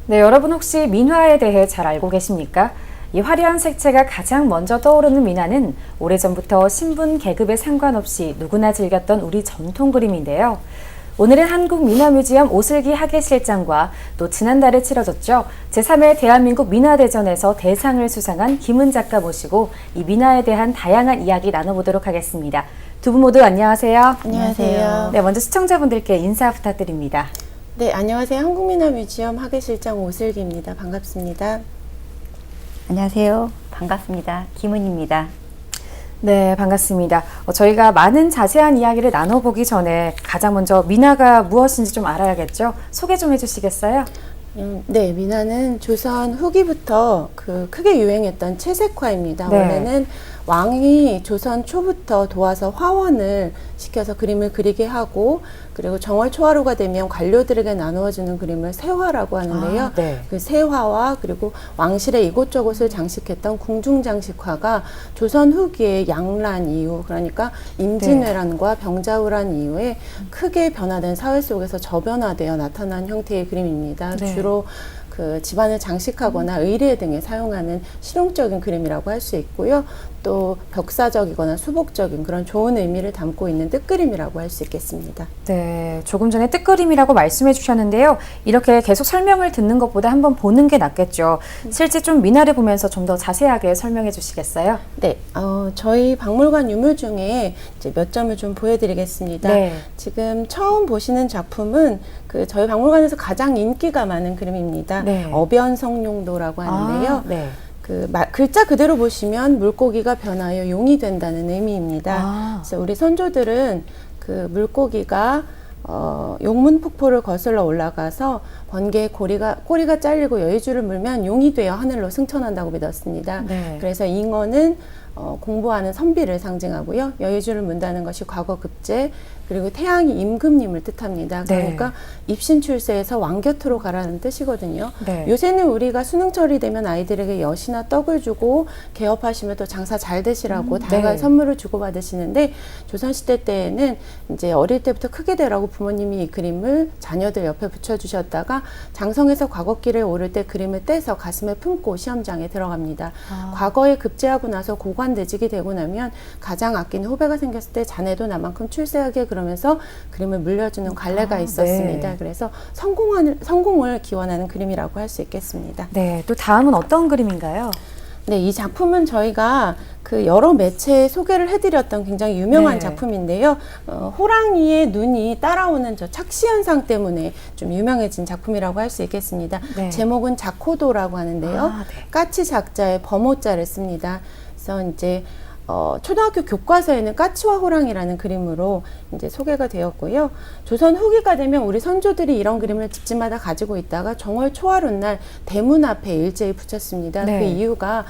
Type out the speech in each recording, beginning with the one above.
네, 여러분 혹시 민화에 대해 잘 알고 계십니까? 이 화려한 색채가 가장 먼저 떠오르는 민화는 오래전부터 신분, 계급에 상관없이 누구나 즐겼던 우리 전통 그림인데요. 오늘은 한국민화뮤지엄 오슬기 학예실장과 또 지난달에 치러졌죠. 제3회 대한민국 민화대전에서 대상을 수상한 김은 작가 모시고 이 민화에 대한 다양한 이야기 나눠보도록 하겠습니다. 두 분 모두 안녕하세요. 안녕하세요. 네, 먼저 시청자분들께 인사 부탁드립니다. 네, 안녕하세요. 한국민화뮤지엄 학예실장 오슬기입니다. 반갑습니다. 안녕하세요. 반갑습니다. 김은입니다. 네, 반갑습니다. 저희가 많은 자세한 이야기를 나눠보기 전에 가장 먼저 민화가 무엇인지 좀 알아야겠죠? 소개 좀 해주시겠어요? 네, 민화는 조선 후기부터 크게 유행했던 채색화입니다. 네. 원래는 왕이 조선 초부터 도와서 화원을 시켜서 그림을 그리게 하고, 그리고 정월 초하루가 되면 관료들에게 나누어주는 그림을 세화라고 하는데요. 네. 그 세화와 그리고 왕실의 이곳저곳을 장식했던 궁중장식화가 조선 후기의 양란 이후, 그러니까 임진왜란과 병자호란 이후에 크게 변화된 사회 속에서 저변화되어 나타난 형태의 그림입니다. 네. 주로 그 집안을 장식하거나 의례 등에 사용하는 실용적인 그림이라고 할 수 있고요. 또 벽사적이거나 수복적인 그런 좋은 의미를 담고 있는 뜻그림이라고 할 수 있겠습니다. 네, 조금 전에 뜻그림이라고 말씀해 주셨는데요. 이렇게 계속 설명을 듣는 것보다 한번 보는 게 낫겠죠. 실제 좀 민화를 보면서 좀 더 자세하게 설명해 주시겠어요? 네, 저희 박물관 유물 중에 이제 몇 점을 좀 보여드리겠습니다. 네. 지금 처음 보시는 작품은 저희 박물관에서 가장 인기가 많은 그림입니다. 네. 어변성룡도라고 하는데요. 네. 글자 그대로 보시면 물고기가 변하여 용이 된다는 의미입니다. 그래서 우리 선조들은 그 물고기가 용문 폭포를 거슬러 올라가서 번개에 꼬리가 잘리고 여의주를 물면 용이 되어 하늘로 승천한다고 믿었습니다. 네. 그래서 잉어는 공부하는 선비를 상징하고요. 여의주를 문다는 것이 과거 급제, 그리고 태양이 임금님을 뜻합니다. 그러니까 네. 입신출세에서 왕 곁으로 가라는 뜻이거든요. 네. 요새는 우리가 수능철이 되면 아이들에게 엿이나 떡을 주고 개업하시면 또 장사 잘 되시라고 다양한 네. 선물을 주고받으시는데, 조선시대 때에는 이제 어릴 때부터 크게 되라고 부모님이 이 그림을 자녀들 옆에 붙여주셨다가 장성에서 과거길을 오를 때 그림을 떼서 가슴에 품고 시험장에 들어갑니다. 과거에 급제하고 나서 고관대직이 되고 나면 가장 아끼는 후배가 생겼을 때 자네도 나만큼 출세하게 그러면서 그림을 물려주는 관례가 있었습니다. 네. 그래서 성공을 기원하는 그림이라고 할 수 있겠습니다. 네, 또 다음은 어떤 그림인가요? 네, 이 작품은 저희가 여러 매체에 소개를 해드렸던 굉장히 유명한 네. 작품인데요. 호랑이의 눈이 따라오는 저 착시현상 때문에 좀 유명해진 작품이라고 할 수 있겠습니다. 네. 제목은 자코도라고 하는데요. 네. 까치 작자에 범호자를 씁니다. 그래서 이제 초등학교 교과서에는 까치와 호랑이라는 그림으로 이제 소개가 되었고요. 조선 후기가 되면 우리 선조들이 이런 그림을 집집마다 가지고 있다가 정월 초하룻날 대문 앞에 일제히 붙였습니다. 네. 그 이유가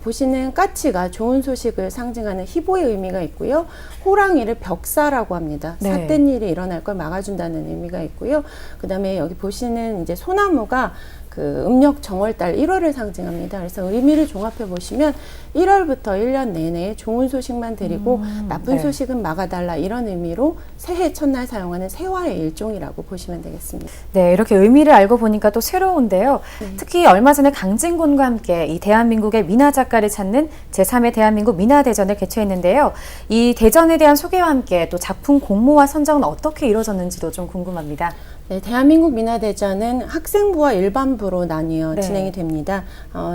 보시는 까치가 좋은 소식을 상징하는 희보의 의미가 있고요. 호랑이를 벽사라고 합니다. 네. 삿된 일이 일어날 걸 막아준다는 의미가 있고요. 그 다음에 여기 보시는 이제 소나무가 음력 정월달 1월을 상징합니다. 그래서 의미를 종합해 보시면 1월부터 1년 내내 좋은 소식만 드리고 나쁜 네. 소식은 막아달라, 이런 의미로 새해 첫날 사용하는 세화의 일종이라고 보시면 되겠습니다. 네, 이렇게 의미를 알고 보니까 또 새로운데요. 특히 얼마 전에 강진군과 함께 이 대한민국의 민화 작가를 찾는 제3회 대한민국 민화대전을 개최했는데요. 이 대전에 대한 소개와 함께 또 작품 공모와 선정은 어떻게 이루어졌는지도 좀 궁금합니다. 네, 대한민국 민화대전은 학생부와 일반부로 나뉘어 네. 진행이 됩니다.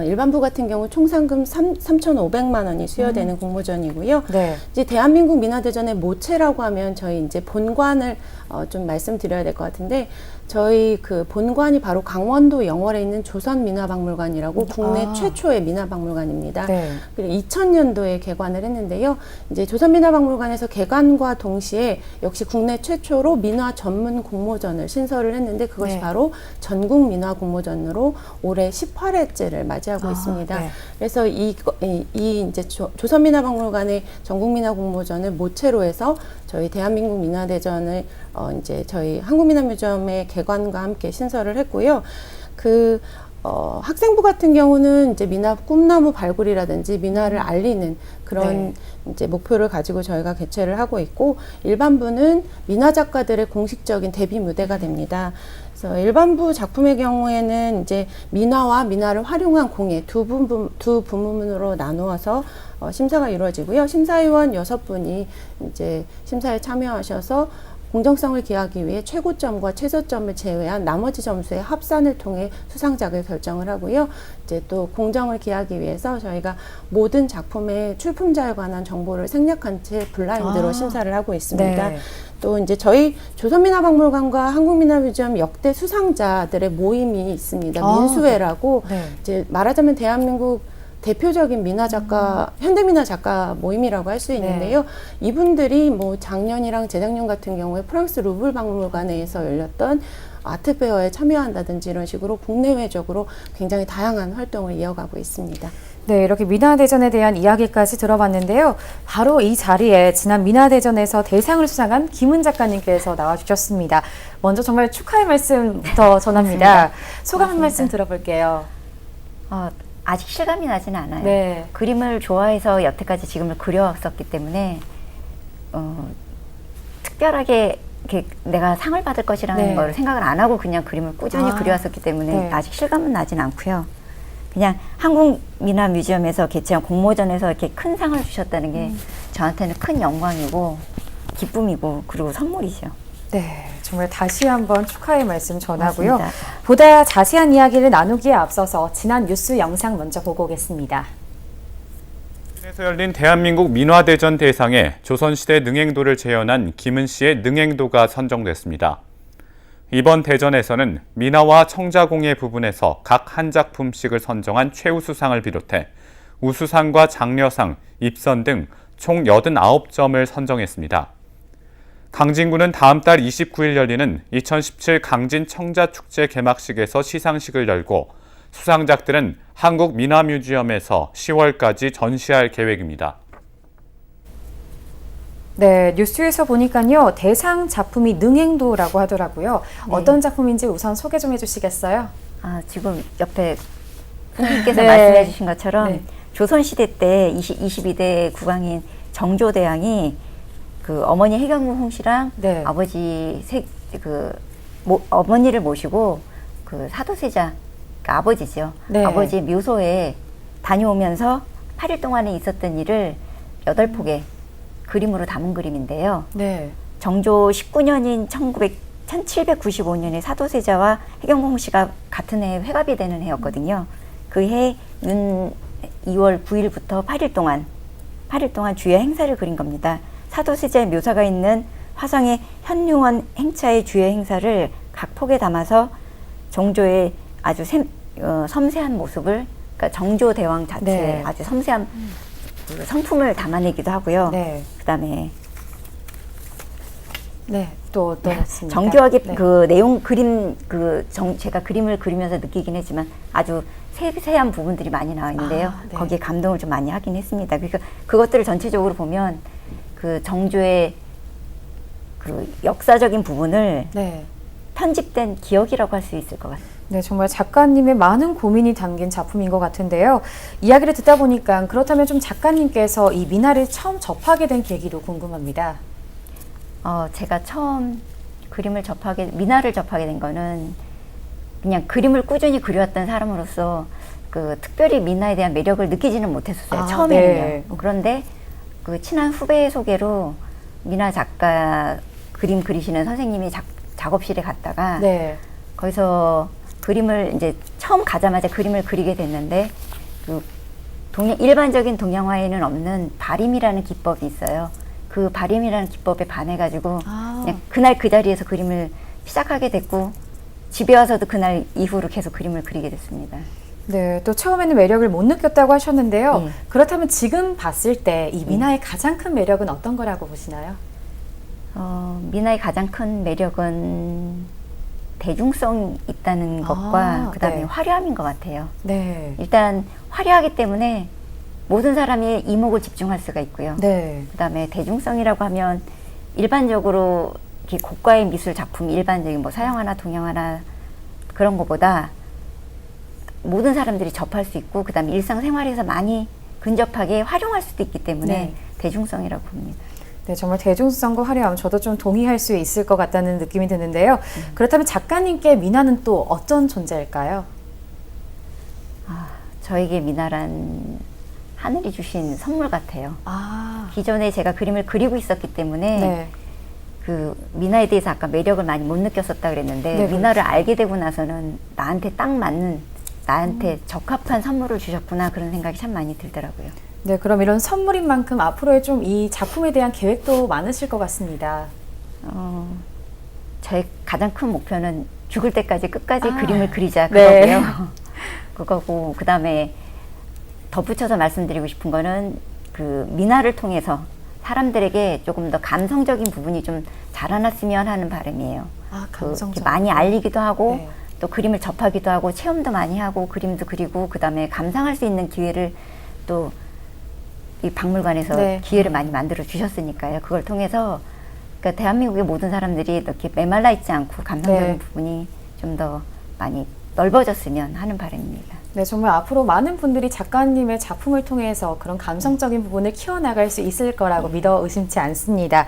일반부 같은 경우 총 상금 3,500만 원이 수여되는 공모전이고요. 네. 이제 대한민국 민화대전의 모체라고 하면 저희 이제 본관을 좀 말씀드려야 될 것 같은데, 저희 본관이 바로 강원도 영월에 있는 조선민화박물관이라고 국내 최초의 민화박물관입니다. 네. 그리고 2000년도에 개관을 했는데요. 이제 조선민화박물관에서 개관과 동시에 역시 국내 최초로 민화 전문 공모전을 신설을 했는데, 그것이 네. 바로 전국민화공모전으로 올해 18회째를 맞이하고 있습니다. 네. 그래서 이 이제 조선민화박물관의 전국민화공모전을 모체로 해서 저희 대한민국 민화대전을 이제 저희 한국민화뮤지엄의 개관과 함께 신설을 했고요. 학생부 같은 경우는 이제 미나 꿈나무 발굴이라든지 미나를 알리는 그런 이제 목표를 가지고 저희가 개최를 하고 있고, 일반부는 미나 작가들의 공식적인 데뷔 무대가 됩니다. 그래서 일반부 작품의 경우에는 이제 미나와 미나를 활용한 공예 두 부문으로 나누어서 심사가 이루어지고요. 심사위원 6분이 이제 심사에 참여하셔서 공정성을 기하기 위해 최고점과 최저점을 제외한 나머지 점수의 합산을 통해 수상작을 결정을 하고요. 이제 또 공정을 기하기 위해서 저희가 모든 작품의 출품자에 관한 정보를 생략한 채 블라인드로 심사를 하고 있습니다. 네. 또 이제 저희 조선민화박물관과 한국민화뮤지엄 역대 수상자들의 모임이 있습니다. 민수회라고 네. 이제 말하자면 대한민국 대표적인 미나 작가, 현대미나 작가 모임이라고 할 수 있는데요. 이분들이 뭐 작년이랑 재작년 같은 경우에 프랑스 루블 박물관에서 열렸던 아트페어에 참여한다든지 이런 식으로 국내외적으로 굉장히 다양한 활동을 이어가고 있습니다. 네, 이렇게 미나대전에 대한 이야기까지 들어봤는데요. 바로 이 자리에 지난 미나대전에서 대상을 수상한 김은 작가님께서 나와주셨습니다. 먼저 정말 축하의 말씀부터 전합니다. 소감 한 말씀 들어볼게요. 아직 실감이 나지는 않아요. 네. 그림을 좋아해서 여태까지 지금을 그려왔었기 때문에 특별하게 이렇게 내가 상을 받을 것이라는 네. 걸 생각을 안 하고 그냥 그림을 꾸준히 아, 그려왔었기 때문에 네. 아직 실감은 나진 않고요. 그냥 한국민화뮤지엄에서 개최한 공모전에서 이렇게 큰 상을 주셨다는 게 저한테는 큰 영광이고 기쁨이고 그리고 선물이죠. 네, 정말 다시 한번 축하의 말씀 전하고요. 고맙습니다. 보다 자세한 이야기를 나누기에 앞서서 지난 뉴스 영상 먼저 보고 오겠습니다. 에서 열린 대한민국 민화대전 대상에 조선시대 능행도를 재현한 김은 씨의 능행도가 선정됐습니다. 이번 대전에서는 미나와 청자공예 부분에서 각 한 작품씩을 선정한 최우수상을 비롯해 우수상과 장려상, 입선 등 총 89점을 선정했습니다. 강진구는 다음 달 29일 열리는 2017 강진 청자축제 개막식에서 시상식을 열고 수상작들은 한국민화뮤지엄에서 10월까지 전시할 계획입니다. 네, 뉴스에서 보니까요. 대상 작품이 능행도라고 하더라고요. 네. 어떤 작품인지 우선 소개 좀 해주시겠어요? 지금 옆에 선생님께서 네. 말씀해 주신 것처럼 네. 조선시대 때 22대 국왕인 정조대왕이 그 어머니 해경궁 홍씨랑 네. 어머니를 모시고 그 사도세자, 그러니까 아버지죠. 네. 아버지 묘소에 다녀오면서 8일 동안에 있었던 일을 8폭의 그림으로 담은 그림인데요. 네. 정조 19년인 1795년에 사도세자와 해경궁 홍씨가 같은 해에 회갑이 되는 해였거든요. 그 해 윤 2월 9일부터 8일 동안 주요 행사를 그린 겁니다. 사도세자의 묘사가 있는 화성의 현룡원 행차의 주요 행사를 각 폭에 담아서 정조의 아주 섬세한 모습을, 그러니까 정조대왕 자체의 네. 아주 섬세한 그 성품을 담아내기도 하고요. 네. 그다음에 네. 또 맞습니다. 정교하게 네. 그 내용 그림 제가 그림을 그리면서 느끼긴 했지만 아주 세세한 부분들이 많이 나와 있는데요. 네. 거기에 감동을 좀 많이 하긴 했습니다. 그러니까 그것들을 전체적으로 보면 그 정조의 그 역사적인 부분을 네. 편집된 기억이라고 할 수 있을 것 같습니다. 네, 정말 작가님의 많은 고민이 담긴 작품인 것 같은데요. 이야기를 듣다 보니까 그렇다면 좀 작가님께서 이 미나를 처음 접하게 된 계기도 궁금합니다. 제가 처음 미나를 접하게 된 거는 그냥 그림을 꾸준히 그려왔던 사람으로서 그 특별히 미나에 대한 매력을 느끼지는 못했었어요. 처음에는요. 네. 그런데 그 친한 후배의 소개로 미나 작가 그림 그리시는 선생님이 작업실에 갔다가 네. 거기서 그림을 이제 처음 가자마자 그림을 그리게 됐는데 그 일반적인 동양화에는 없는 발임이라는 기법이 있어요. 그 발임이라는 기법에 반해가지고 그냥 그날 그 자리에서 그림을 시작하게 됐고 집에 와서도 그날 이후로 계속 그림을 그리게 됐습니다. 네, 또 처음에는 매력을 못 느꼈다고 하셨는데요. 네. 그렇다면 지금 봤을 때 이 미나의 가장 큰 매력은 어떤 거라고 보시나요? 미나의 가장 큰 매력은 대중성 있다는 것과 그다음에 네. 화려함인 것 같아요. 네. 일단 화려하기 때문에 모든 사람이 이목을 집중할 수가 있고요. 네. 그다음에 대중성이라고 하면 일반적으로 이렇게 고가의 미술 작품, 일반적인 뭐 서양화나 동양화나 그런 것보다 모든 사람들이 접할 수 있고 그다음에 일상생활에서 많이 근접하게 활용할 수도 있기 때문에 네. 대중성이라고 봅니다. 네, 정말 대중성과 화려함 저도 좀 동의할 수 있을 것 같다는 느낌이 드는데요. 그렇다면 작가님께 미나는 또 어떤 존재일까요? 저에게 미나란 하늘이 주신 선물 같아요. 아, 기존에 제가 그림을 그리고 있었기 때문에 네. 그 미나에 대해서 아까 매력을 많이 못 느꼈었다 그랬는데 네, 미나를 알게 되고 나서는 나한테 딱 맞는 나한테 적합한 선물을 주셨구나 그런 생각이 참 많이 들더라고요. 네, 그럼 이런 선물인 만큼 앞으로의 좀 이 작품에 대한 계획도 많으실 것 같습니다. 저의 가장 큰 목표는 죽을 때까지 끝까지 그림을 그리자 네. 그거고요. 그거고 그다음에 덧붙여서 말씀드리고 싶은 거는 그 미나를 통해서 사람들에게 조금 더 감성적인 부분이 좀 자라났으면 하는 바람이에요. 아, 그 감성적. 이렇게 많이 알리기도 하고 네. 또 그림을 접하기도 하고 체험도 많이 하고 그림도 그리고 그다음에 감상할 수 있는 기회를 또 이 박물관에서 네. 기회를 많이 만들어 주셨으니까요. 그걸 통해서 그러니까 대한민국의 모든 사람들이 이렇게 메말라 있지 않고 감성적인 네. 부분이 좀 더 많이 넓어졌으면 하는 바람입니다. 네, 정말 앞으로 많은 분들이 작가님의 작품을 통해서 그런 감성적인 부분을 키워나갈 수 있을 거라고 믿어 의심치 않습니다.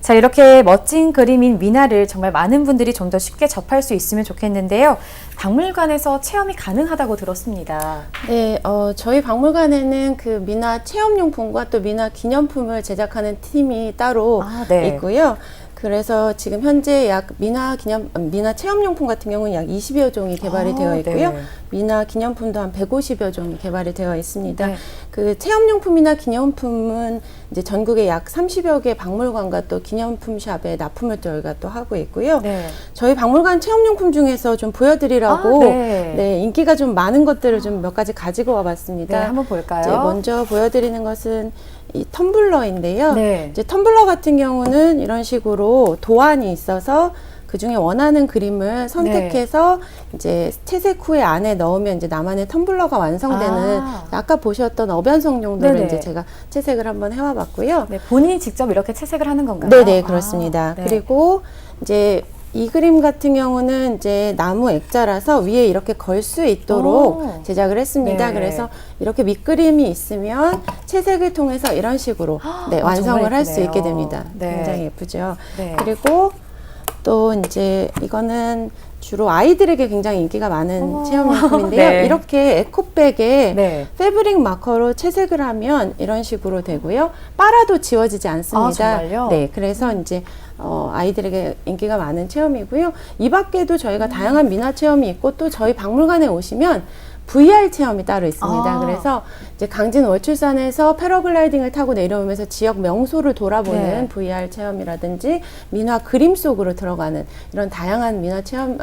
자, 이렇게 멋진 그림인 미나를 정말 많은 분들이 좀 더 쉽게 접할 수 있으면 좋겠는데요. 박물관에서 체험이 가능하다고 들었습니다. 네, 저희 박물관에는 그 미나 체험용품과 또 미나 기념품을 제작하는 팀이 따로 아, 네. 있고요. 그래서 지금 현재 약 미나 체험용품 같은 경우는 약 20여 종이 개발이 아, 되어 있고요. 네. 미나 기념품도 한 150여 종이 개발이 되어 있습니다. 네. 그 체험용품이나 기념품은 이제 전국에 약 30여 개 박물관과 또 기념품 샵에 납품을 저희가 또 하고 있고요. 네. 저희 박물관 체험용품 중에서 좀 보여드리라고 아, 네. 네, 인기가 좀 많은 것들을 좀 몇 가지 가지고 와봤습니다. 네, 한번 볼까요? 이제 먼저 보여드리는 것은 이 텀블러인데요. 네. 이제 텀블러 같은 경우는 이런 식으로 도안이 있어서 그 중에 원하는 그림을 선택해서 이제 채색 후에 안에 넣으면 이제 나만의 텀블러가 완성되는 아. 아까 보셨던 어변성 정도를 네네. 이제 제가 채색을 한번 해와봤고요. 네, 본인이 직접 이렇게 채색을 하는 건가요? 네네, 그렇습니다. 아, 네. 그리고 이제 이 그림 같은 경우는 이제 나무 액자라서 위에 이렇게 걸 수 있도록 오. 제작을 했습니다. 네. 그래서 이렇게 밑그림이 있으면 채색을 통해서 이런 식으로 네, 아, 완성을 정말 할 수 예쁘네요. 있게 됩니다. 네. 굉장히 예쁘죠. 네. 그리고 또 이제 이거는 주로 아이들에게 굉장히 인기가 많은 어머. 체험용품인데요. 네. 이렇게 에코백에 네. 패브릭 마커로 채색을 하면 이런 식으로 되고요. 빨아도 지워지지 않습니다. 아, 정말요? 네, 그래서 이제 아이들에게 인기가 많은 체험이고요. 이 밖에도 저희가 다양한 미나 체험이 있고 또 저희 박물관에 오시면 VR 체험이 따로 있습니다. 아. 그래서 이제 강진 월출산에서 패러글라이딩을 타고 내려오면서 지역 명소를 돌아보는 네. VR 체험이라든지 민화 그림 속으로 들어가는 이런 다양한 민화 체험,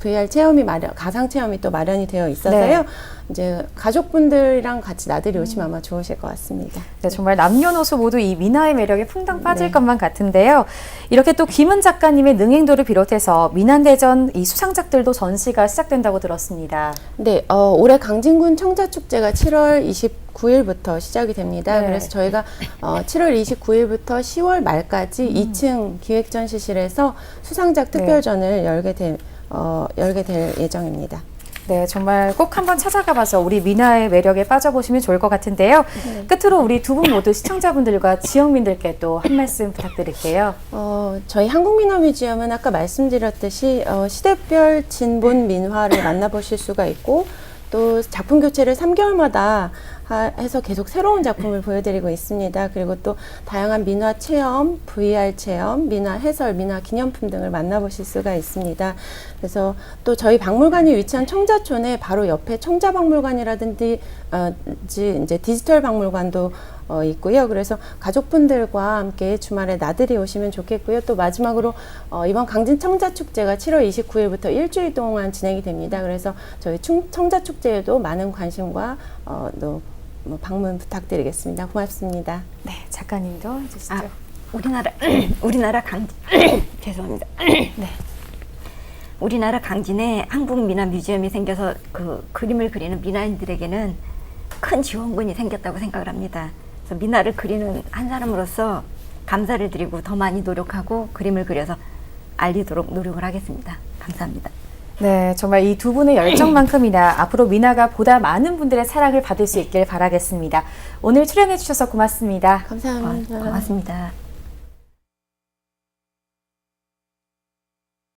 VR 체험이 가상 체험이 또 마련이 되어 있어서요. 네. 이제 가족분들이랑 같이 나들이 오시면 아마 좋으실 것 같습니다. 네, 정말 남녀노소 모두 이 미나의 매력에 풍덩 빠질 네. 것만 같은데요. 이렇게 또 김은 작가님의 능행도를 비롯해서 미난대전 이 수상작들도 전시가 시작된다고 들었습니다. 네, 올해 강진군 청자축제가 7월 29일부터 시작이 됩니다. 네. 그래서 저희가 7월 29일부터 10월 말까지 2층 기획전시실에서 수상작 특별전을 열게 될 예정입니다. 네, 정말 꼭 한번 찾아가봐서 우리 미나의 매력에 빠져보시면 좋을 것 같은데요. 끝으로 우리 두 분 모두 시청자분들과 지역민들께 또 한 말씀 부탁드릴게요. 저희 한국민화뮤지엄은 아까 말씀드렸듯이 시대별 진본 민화를 만나보실 수가 있고 또 작품 교체를 3개월마다 해서 계속 새로운 작품을 보여드리고 있습니다. 그리고 또 다양한 민화 체험, VR 체험, 민화 해설, 민화 기념품 등을 만나보실 수가 있습니다. 그래서 또 저희 박물관이 위치한 청자촌에 바로 옆에 청자박물관이라든지 이제 디지털 박물관도 있고요. 그래서 가족분들과 함께 주말에 나들이 오시면 좋겠고요. 또 마지막으로 이번 강진 청자축제가 7월 29일부터 일주일 동안 진행이 됩니다. 그래서 저희 청자축제에도 많은 관심과 또 방문 부탁드리겠습니다. 고맙습니다. 네, 작가님도 해주시죠. 우리나라 강진 죄송합니다. 네. 우리나라 강진에 한국민화뮤지엄이 생겨서 그 그림을 그리는 미나인들에게는 큰 지원군이 생겼다고 생각을 합니다. 그래서 미나를 그리는 한 사람으로서 감사를 드리고 더 많이 노력하고 그림을 그려서 알리도록 노력을 하겠습니다. 감사합니다. 네, 정말 이 두 분의 열정만큼이나 앞으로 미나가 보다 많은 분들의 사랑을 받을 수 있길 바라겠습니다. 오늘 출연해 주셔서 고맙습니다. 감사합니다. 고맙습니다.